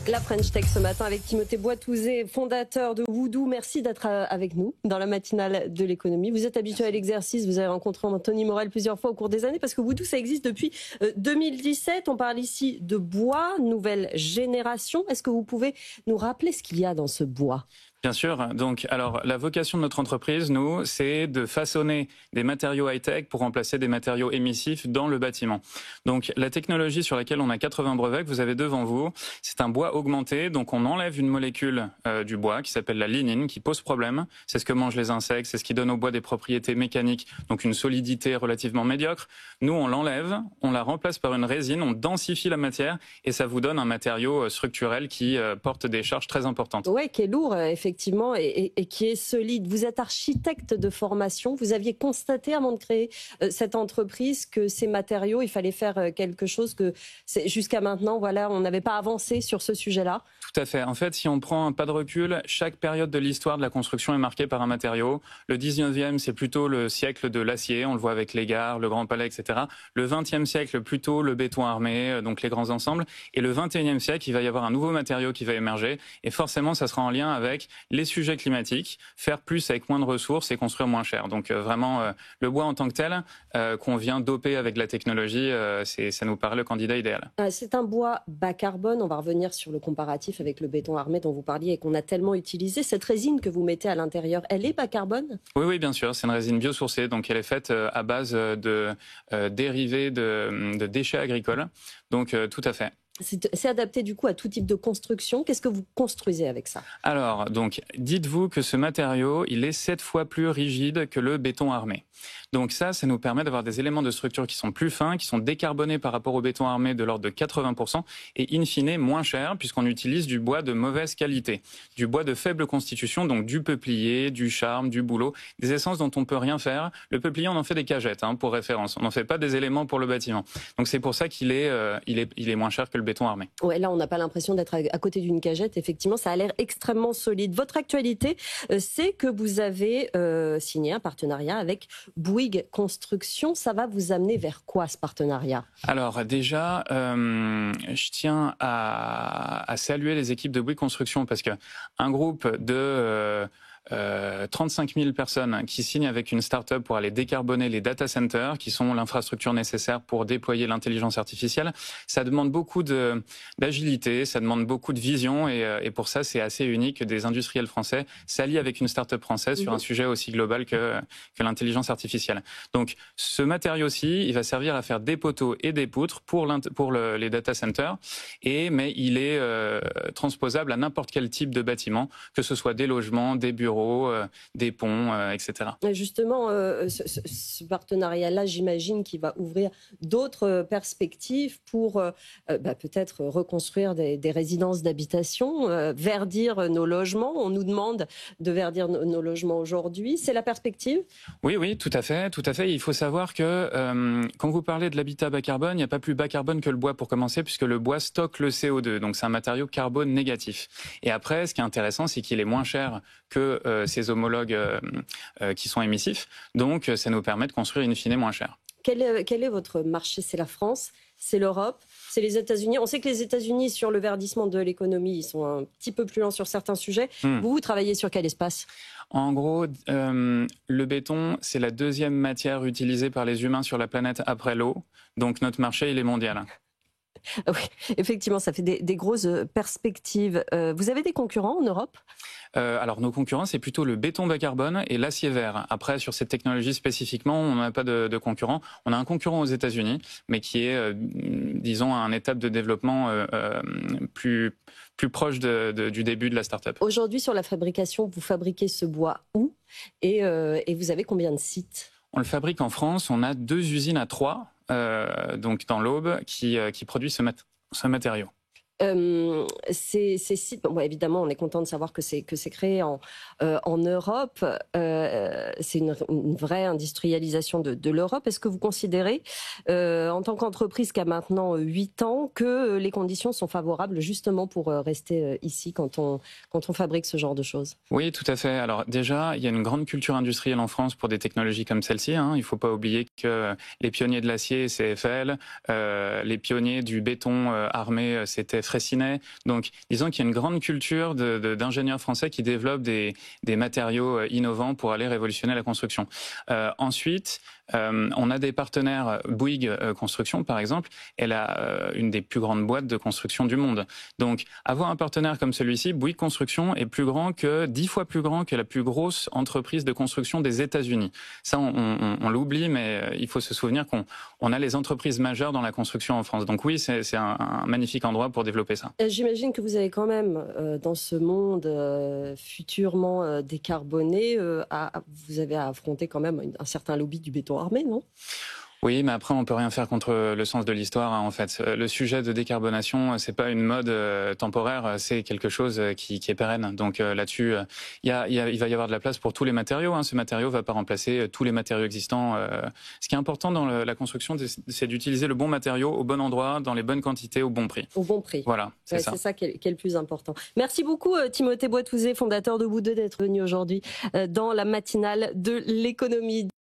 La French Tech ce matin avec Timothée Boitouzé, fondateur de Woodoo. Merci d'être avec nous dans la matinale de l'économie. Vous êtes habitué à l'exercice, vous avez rencontré Anthony Morel plusieurs fois au cours des années parce que Woodoo, ça existe depuis 2017. On parle ici de bois, nouvelle génération. Est-ce que vous pouvez nous rappeler ce qu'il y a dans ce bois ? Bien sûr. Donc, alors, la vocation de notre entreprise, nous, c'est de façonner des matériaux high-tech pour remplacer des matériaux émissifs dans le bâtiment. Donc, la technologie sur laquelle on a 80 brevets que vous avez devant vous, c'est un bois augmenté. Donc, on enlève une molécule du bois qui s'appelle la lignine, qui pose problème. C'est ce que mangent les insectes, c'est ce qui donne au bois des propriétés mécaniques, donc une solidité relativement médiocre. Nous, on l'enlève, on la remplace par une résine, on densifie la matière et ça vous donne un matériau structurel qui porte des charges très importantes. Oui, qui est lourd, effectivement, et qui est solide. Vous êtes architecte de formation. Vous aviez constaté, avant de créer cette entreprise, que ces matériaux, il fallait faire quelque chose que jusqu'à maintenant, voilà, on n'avait pas avancé sur ce sujet-là. Tout à fait. En fait, si on prend un pas de recul, chaque période de l'histoire de la construction est marquée par un matériau. Le 19e, c'est plutôt le siècle de l'acier. On le voit avec les gares, le Grand Palais, etc. Le 20e siècle, plutôt le béton armé, donc les grands ensembles. Et le 21e siècle, il va y avoir un nouveau matériau qui va émerger. Et forcément, ça sera en lien avec les sujets climatiques, faire plus avec moins de ressources et construire moins cher. Donc vraiment, le bois en tant que tel, qu'on vient doper avec la technologie, ça nous paraît le candidat idéal. C'est un bois bas carbone. On va revenir sur le comparatif avec le béton armé dont vous parliez et qu'on a tellement utilisé. Cette résine que vous mettez à l'intérieur, elle est bas carbone ? Oui, bien sûr. C'est une résine biosourcée. Donc, elle est faite à base de dérivés de déchets agricoles. Donc, tout à fait. C'est adapté du coup à tout type de construction. Qu'est-ce que vous construisez avec ça ? Alors, donc, dites-vous que ce matériau, il est 7 fois plus rigide que le béton armé. Donc ça nous permet d'avoir des éléments de structure qui sont plus fins, qui sont décarbonés par rapport au béton armé de l'ordre de 80% et in fine moins chers puisqu'on utilise du bois de mauvaise qualité, du bois de faible constitution, donc du peuplier, du charme, du bouleau, des essences dont on peut rien faire. Le peuplier, on en fait des cagettes pour référence, on n'en fait pas des éléments pour le bâtiment. Donc c'est pour ça qu'il est moins cher que le béton armé. Ouais, là on n'a pas l'impression d'être à côté d'une cagette. Effectivement, ça a l'air extrêmement solide. Votre actualité, c'est que vous avez signé un partenariat avec Bouygues Construction. Ça va vous amener vers quoi ce partenariat ? Alors déjà, je tiens à saluer les équipes de Bouygues Construction parce qu'un groupe de 35 000 personnes qui signent avec une start-up pour aller décarboner les data centers, qui sont l'infrastructure nécessaire pour déployer l'intelligence artificielle, ça demande beaucoup d'agilité, ça demande beaucoup de vision et pour ça, c'est assez unique que des industriels français s'allient avec une start-up française sur un sujet aussi global que l'intelligence artificielle. Donc, ce matériau-ci, il va servir à faire des poteaux et des poutres pour les data centers, mais il est transposable à n'importe quel type de bâtiment, que ce soit des logements, des bureaux, des ponts, etc. Justement, ce partenariat-là, j'imagine qu'il va ouvrir d'autres perspectives pour peut-être reconstruire des résidences d'habitation, verdir nos logements. On nous demande de verdir nos logements aujourd'hui. C'est la perspective ? Oui, tout à fait. Il faut savoir que quand vous parlez de l'habitat bas carbone, il n'y a pas plus bas carbone que le bois pour commencer, puisque le bois stocke le CO2. Donc c'est un matériau carbone négatif. Et après, ce qui est intéressant, c'est qu'il est moins cher que ses homologues qui sont émissifs. Donc, ça nous permet de construire in fine moins cher. Quel est votre marché ? C'est la France ? C'est l'Europe ? C'est les États-Unis ? On sait que les États-Unis, sur le verdissement de l'économie, ils sont un petit peu plus lents sur certains sujets. Vous travaillez sur quel espace ? En gros, le béton, c'est la deuxième matière utilisée par les humains sur la planète après l'eau. Donc, notre marché, il est mondial. Oui, effectivement, ça fait des grosses perspectives. Vous avez des concurrents en Europe ? Alors, nos concurrents, c'est plutôt le béton bas carbone et l'acier vert. Après, sur cette technologie spécifiquement, on n'a pas de concurrent. On a un concurrent aux États-Unis, mais qui est, disons, à un étape de développement plus proche du début de la start-up. Aujourd'hui, sur la fabrication, vous fabriquez ce bois où ? Et vous avez combien de sites ? On le fabrique en France. On a 2 usines à 3, donc dans l'Aube, qui produisent ce matériau. Ces sites, évidemment, on est content de savoir que c'est créé en Europe. C'est une vraie industrialisation de l'Europe. Est-ce que vous considérez, en tant qu'entreprise qui a maintenant 8 ans, que les conditions sont favorables justement pour rester ici quand on fabrique ce genre de choses ? Oui, tout à fait. Alors déjà, il y a une grande culture industrielle en France pour des technologies comme celle-ci. Il ne faut pas oublier que les pionniers de l'acier, c'est Eiffel, les pionniers du béton armé, c'était Fraissinet. Donc, disons qu'il y a une grande culture d'ingénieurs français qui développent des matériaux innovants pour aller révolutionner la construction. Ensuite, on a des partenaires, Bouygues Construction par exemple, elle a une des plus grandes boîtes de construction du monde. Donc avoir un partenaire comme celui-ci, Bouygues Construction est plus grand que 10 fois plus grand que la plus grosse entreprise de construction des États-Unis. Ça on l'oublie, mais il faut se souvenir qu'on a les entreprises majeures dans la construction en France. Donc oui, c'est un magnifique endroit pour développer ça. J'imagine que vous avez quand même, dans ce monde futurement décarboné, vous avez à affronter quand même un certain lobby du béton armé, non ? Oui, mais après, on peut rien faire contre le sens de l'histoire, hein, en fait. Le sujet de décarbonation, c'est pas une mode temporaire, c'est quelque chose qui est pérenne. Donc là-dessus, il va y avoir de la place pour tous les matériaux. Hein. Ce matériau va pas remplacer tous les matériaux existants. Ce qui est important dans la construction, c'est d'utiliser le bon matériau au bon endroit, dans les bonnes quantités, au bon prix. Au bon prix. Voilà, c'est ça. C'est ça qui est le plus important. Merci beaucoup, Timothée Boitouzé, fondateur de Bout2, d'être venu aujourd'hui dans la matinale de l'économie.